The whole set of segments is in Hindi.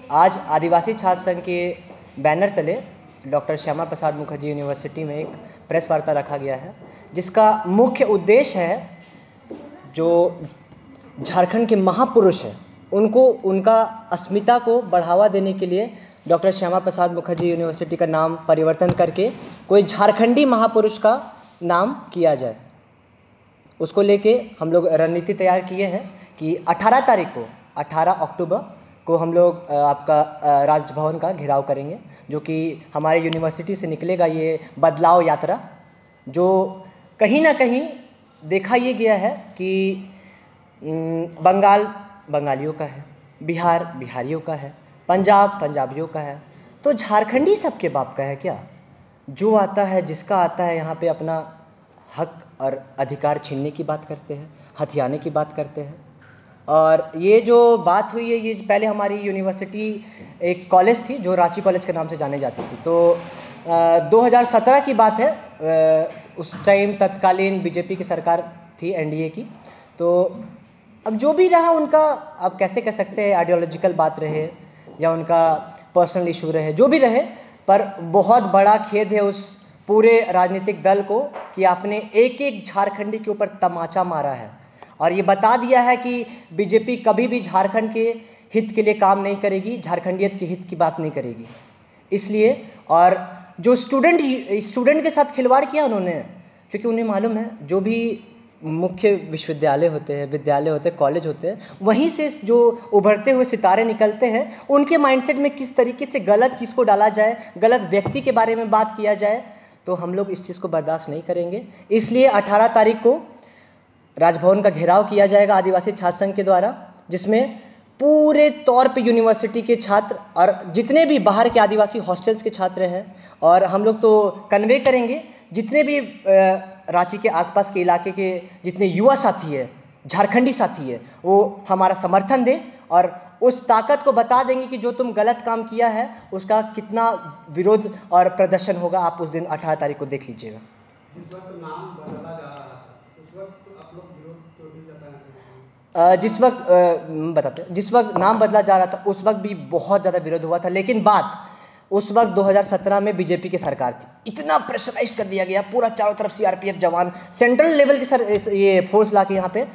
आज आदिवासी छात्र संघ के बैनर तले डॉक्टर श्यामा प्रसाद मुखर्जी यूनिवर्सिटी में एक प्रेस वार्ता रखा गया है, जिसका मुख्य उद्देश्य है जो झारखंड के महापुरुष हैं उनको उनका अस्मिता को बढ़ावा देने के लिए डॉक्टर श्यामा प्रसाद मुखर्जी यूनिवर्सिटी का नाम परिवर्तन करके कोई झारखंडी महापुरुष का नाम किया जाए। उसको लेके हम लोग रणनीति तैयार किए हैं कि 18 तारीख को 18 अक्टूबर को हम लोग आपका राजभवन का घेराव करेंगे, जो कि हमारे यूनिवर्सिटी से निकलेगा ये बदलाव यात्रा, जो कहीं ना कहीं देखा ये गया है कि बंगाल बंगालियों का है, बिहार बिहारियों का है, पंजाब पंजाबियों का है, तो झारखंडी सबके बाप का है क्या? जो आता है जिसका आता है यहाँ पे अपना हक और अधिकार छीनने की बात करते हैं, हथियाने की बात करते हैं। और ये जो बात हुई है, ये पहले हमारी यूनिवर्सिटी एक कॉलेज थी जो रांची कॉलेज के नाम से जाने जाती थी। तो 2017 की बात है, उस टाइम तत्कालीन बीजेपी की सरकार थी, एनडीए की। तो अब जो भी रहा उनका, आप कैसे कह सकते हैं आइडियोलॉजिकल बात रहे या उनका पर्सनल इशू रहे, जो भी रहे, पर बहुत बड़ा खेद है उस पूरे राजनीतिक दल को कि आपने एक एक झारखंडी के ऊपर तमाचा मारा है और ये बता दिया है कि बीजेपी कभी भी झारखंड के हित के लिए काम नहीं करेगी, झारखंडियत के हित की बात नहीं करेगी। इसलिए और जो स्टूडेंट के साथ खिलवाड़ किया उन्होंने, क्योंकि उन्हें मालूम है जो भी मुख्य विश्वविद्यालय होते हैं, विद्यालय होते हैं, कॉलेज होते हैं, वहीं से जो उभरते हुए सितारे निकलते हैं, उनके माइंडसेट में किस तरीके से गलत चीज़ को डाला जाए, गलत व्यक्ति के बारे में बात किया जाए, तो हम लोग इस चीज़ को बर्दाश्त नहीं करेंगे। इसलिए 18 तारीख को राजभवन का घेराव किया जाएगा आदिवासी छात्र संघ के द्वारा, जिसमें पूरे तौर पे यूनिवर्सिटी के छात्र और जितने भी बाहर के आदिवासी हॉस्टल्स के छात्र हैं, और हम लोग तो कन्वे करेंगे जितने भी रांची के आसपास के इलाके के जितने युवा साथी हैं, झारखंडी साथी है, वो हमारा समर्थन दें और उस ताकत को बता देंगे कि जो तुम गलत काम किया है उसका कितना विरोध और प्रदर्शन होगा। आप उस दिन 18 तारीख को देख लीजिएगा। जिस वक्त नाम बदला जा रहा था उस वक्त आप लोग विरोध क्यों नहीं जताए थे? जिस वक्त नाम बदला जा रहा था उस वक्त भी बहुत ज़्यादा विरोध हुआ था, लेकिन बात उस वक्त 2017 में बीजेपी की सरकार थी। इतना प्रेशराइज कर दिया गया, पूरा चारों तरफ सीआरपीएफ जवान, सेंट्रल लेवल की ये फोर्स ला के यहाँ पे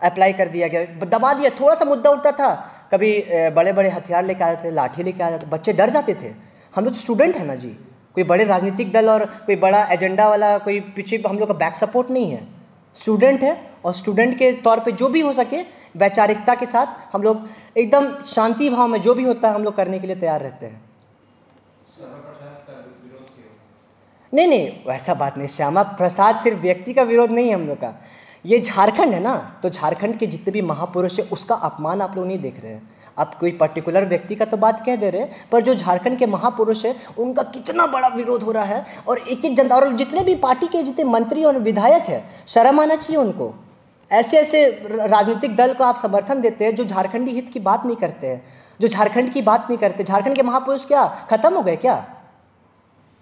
अप्लाई कर दिया गया, दबा दिया। थोड़ा सा मुद्दा उठता था, कभी बड़े बड़े हथियार लेके आ जाते थे, लाठी लेके आ जाते, बच्चे डर जाते थे। हम लोग स्टूडेंट हैं ना जी, कोई बड़े राजनीतिक दल और कोई बड़ा एजेंडा वाला कोई पीछे हम लोग का बैक सपोर्ट नहीं है। स्टूडेंट है और स्टूडेंट के तौर पे जो भी हो सके वैचारिकता के साथ हम लोग एकदम शांति भाव में जो भी होता है हम लोग करने के लिए तैयार रहते हैं। नहीं, वैसा बात नहीं। श्यामा प्रसाद सिर्फ व्यक्ति का विरोध नहीं है हम लोग का, ये झारखंड है ना, तो झारखंड के जितने भी महापुरुष है उसका अपमान आप लोग नहीं देख रहे हैं। आप कोई पर्टिकुलर व्यक्ति का तो बात कह दे रहे हैं, पर जो झारखंड के महापुरुष है उनका कितना बड़ा विरोध हो रहा है, और एक एक जनता और जितने भी पार्टी के जितने मंत्री और विधायक है, शर्म आना चाहिए उनको। ऐसे ऐसे राजनीतिक दल को आप समर्थन देते हैं जो झारखंडी हित की बात नहीं करते हैं, जो झारखंड की बात नहीं करते। झारखंड के महापुरुष क्या खत्म हो गए क्या?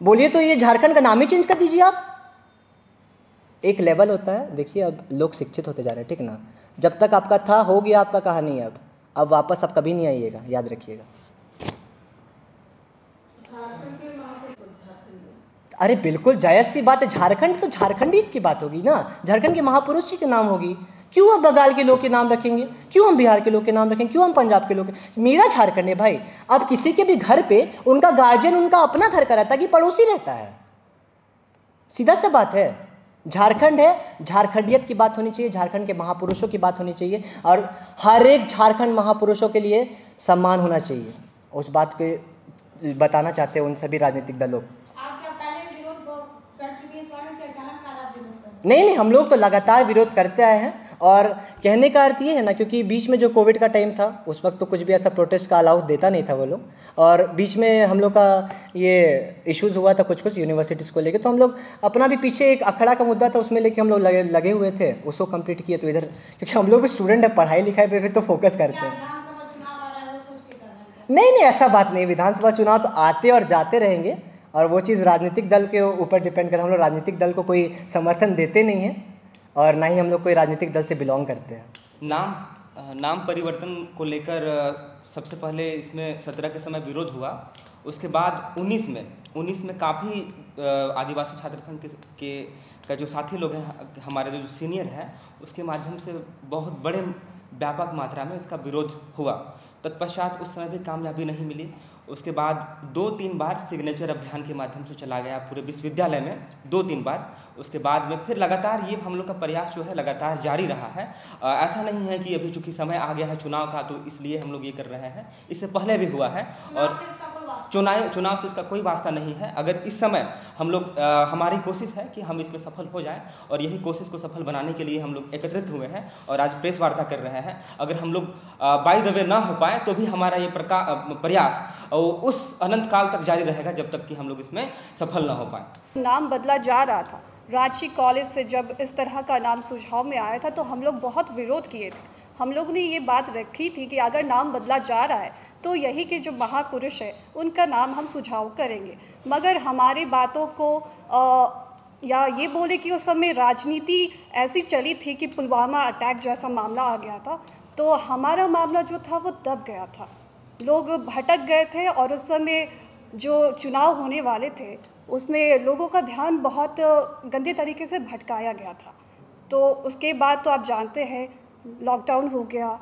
बोलिए तो ये झारखंड का नाम ही चेंज कर दीजिए आप। एक लेवल होता है, देखिए अब लोग शिक्षित होते जा रहे हैं, ठीक ना। जब तक आपका था हो गया, आपका कहानी है अब वापस आप कभी नहीं आइएगा, याद रखिएगा। अरे बिल्कुल जायज़ सी बात है, झारखंड तो झारखंडी की बात होगी ना, झारखंड के महापुरुष जी के नाम होगी। क्यों हम बंगाल के लोग के नाम रखेंगे, क्यों हम बिहार के लोग के नाम रखेंगे, क्यों हम पंजाब के लोग? मेरा झारखंड है भाई। अब किसी के भी घर पे उनका गार्जियन उनका अपना घर का रहता है कि पड़ोसी रहता है, सीधा सा बात है। झारखंड है, झारखंडियत की बात होनी चाहिए, झारखंड के महापुरुषों की बात होनी चाहिए, और हर एक झारखंड महापुरुषों के लिए सम्मान होना चाहिए। उस बात को बताना चाहते हैं उन सभी राजनीतिक दलों। नहीं, हम लोग तो लगातार विरोध करते आए हैं, और कहने का अर्थ ये है ना, क्योंकि बीच में जो कोविड का टाइम था उस वक्त तो कुछ भी ऐसा प्रोटेस्ट का अलाउ देता नहीं था वो लोग, और बीच में हम लोग का ये इश्यूज़ हुआ था कुछ यूनिवर्सिटीज़ को लेके, तो हम लोग अपना भी पीछे एक अखड़ा का मुद्दा था उसमें लेके हम लोग लगे हुए थे, उसको कंप्लीट किए। तो इधर क्योंकि हम लोग भी स्टूडेंट है, पढ़ाई लिखाई पे तो फोकस करते हैं। नहीं, ऐसा बात नहीं। विधानसभा चुनाव तो आते और जाते रहेंगे, और वो चीज़ राजनीतिक दल के ऊपर डिपेंड करता है। हम लोग राजनीतिक दल को कोई समर्थन देते नहीं हैं, और ना ही हम लोग कोई राजनीतिक दल से बिलोंग करते हैं। नाम नाम परिवर्तन को लेकर सबसे पहले इसमें 17 के समय विरोध हुआ। उसके बाद 19 में काफ़ी आदिवासी छात्र संघ के का जो साथी लोग हैं, हमारे जो सीनियर हैं, उसके माध्यम से बहुत बड़े व्यापक मात्रा में इसका विरोध हुआ। तत्पश्चात उस समय भी कामयाबी नहीं मिली। उसके बाद 2-3 बार सिग्नेचर अभियान के माध्यम से चला गया पूरे विश्वविद्यालय में, 2-3 बार। उसके बाद में फिर लगातार ये हम लोग का प्रयास जो है लगातार जारी रहा है। ऐसा नहीं है कि अभी चूँकि समय आ गया है चुनाव का तो इसलिए हम लोग ये कर रहे हैं, इससे पहले भी हुआ है और चुनाव से इसका कोई वास्ता नहीं है। अगर इस समय हम लोग हमारी कोशिश है कि हम इसमें सफल हो जाएं और यही कोशिश को सफल बनाने के लिए हम लोग एकत्रित हुए हैं और आज प्रेस वार्ता कर रहे हैं। अगर हम लोग बाय द वे ना हो पाए तो भी हमारा ये प्रयास उस अनंत काल तक जारी रहेगा जब तक कि हम लोग इसमें सफल ना हो पाए। नाम बदला जा रहा था। रांची कॉलेज से जब इस तरह का नाम सुझाव में आया था तो हम लोग बहुत विरोध किए थे। हम लोग ने ये बात रखी थी कि अगर नाम बदला जा रहा है तो यही के जो महापुरुष है उनका नाम हम सुझाव करेंगे। मगर हमारी बातों को या ये बोले कि उस समय राजनीति ऐसी चली थी कि पुलवामा अटैक जैसा मामला आ गया था, तो हमारा मामला जो था वो दब गया था। लोग भटक गए थे और उस समय जो चुनाव होने वाले थे उसमें लोगों का ध्यान बहुत गंदे तरीके से भटकाया गया था। तो उसके बाद तो आप जानते हैं लॉकडाउन हो गया,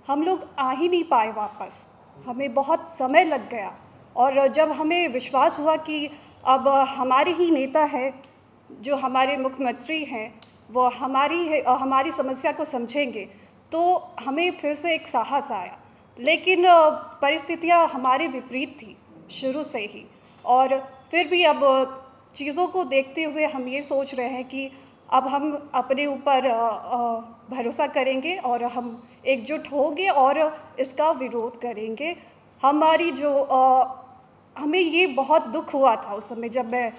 हम लोग आ ही नहीं पाए वापस, हमें बहुत समय लग गया। और जब हमें विश्वास हुआ कि अब हमारे ही नेता है, जो हमारे मुख्यमंत्री हैं, वो हमारी समस्या को समझेंगे, तो हमें फिर से एक साहस आया। लेकिन परिस्थितियां हमारे विपरीत थी शुरू से ही, और फिर भी अब चीज़ों को देखते हुए हम ये सोच रहे हैं कि अब हम अपने ऊपर भरोसा करेंगे और हम एकजुट होंगे और इसका विरोध करेंगे। हमारी जो हमें ये बहुत दुख हुआ था उस समय जब मैं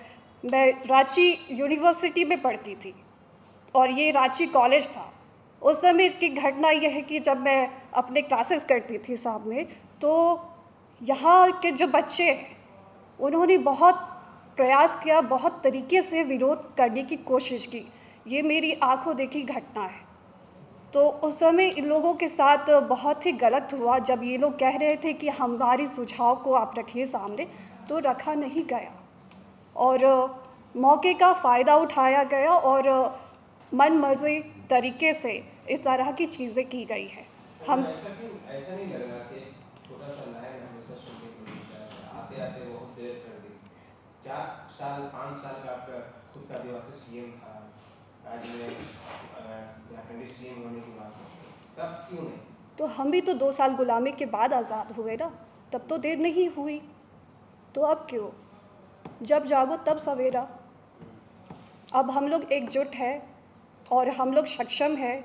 रांची यूनिवर्सिटी में पढ़ती थी और ये रांची कॉलेज था। उस समय की घटना यह है कि जब मैं अपने क्लासेस करती थी साहब में, तो यहाँ के जो बच्चे हैं उन्होंने बहुत प्रयास किया, बहुत तरीके से विरोध करने की कोशिश की। ये मेरी आंखों देखी घटना है। तो उस समय इन लोगों के साथ बहुत ही गलत हुआ जब ये लोग कह रहे थे कि हमारी सुझाव को आप रखिए सामने, तो रखा नहीं गया और मौके का फ़ायदा उठाया गया और मन मर्जी तरीके से इस तरह की चीज़ें की गई है। हम ऐसा नहीं लग रहा कि छोटा सा लाइन हमेशा सुनने को मिलता है, आते आते बहुत देर कर दी। 4 साल 5 साल का आपका खुद का आदिवासी सीएम था, राज्य में झारखंडी सीएम होने की बात है, तब क्यों नहीं? तो हम भी तो 2 साल गुलामी के बाद आज़ाद हुए ना, तब तो देर नहीं हुई, तो अब क्यों? जब जागो तब सवेरा। अब हम लोग एकजुट हैं और हम लोग सक्षम हैं।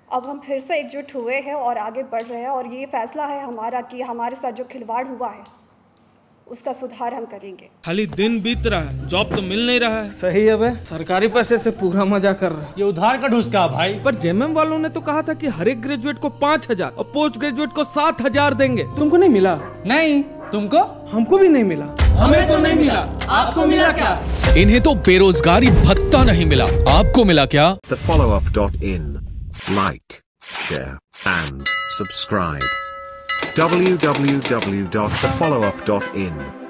अब हम फिर से एकजुट हुए हैं और आगे बढ़ रहे हैं और ये फैसला है हमारा कि हमारे साथ जो खिलवाड़ हुआ है उसका सुधार हम करेंगे। खाली दिन बीत रहा है, जॉब तो मिल नहीं रहा है। सही है बे, सरकारी पैसे से पूरा मजा कर रहा है। ये उधार का ढूंढा भाई। पर जेएमएम वालों ने तो कहा था कि हर एक ग्रेजुएट को 5,000 और पोस्ट ग्रेजुएट को 7,000 देंगे। तुमको नहीं मिला? नहीं, तुमको? हमको भी नहीं मिला। हमें तो नहीं मिला, आपको मिला क्या? इन्हें तो बेरोजगारी भत्ता नहीं मिला, आपको मिला क्या? thefollowup.in. Like, share and subscribe. www.thefollowup.in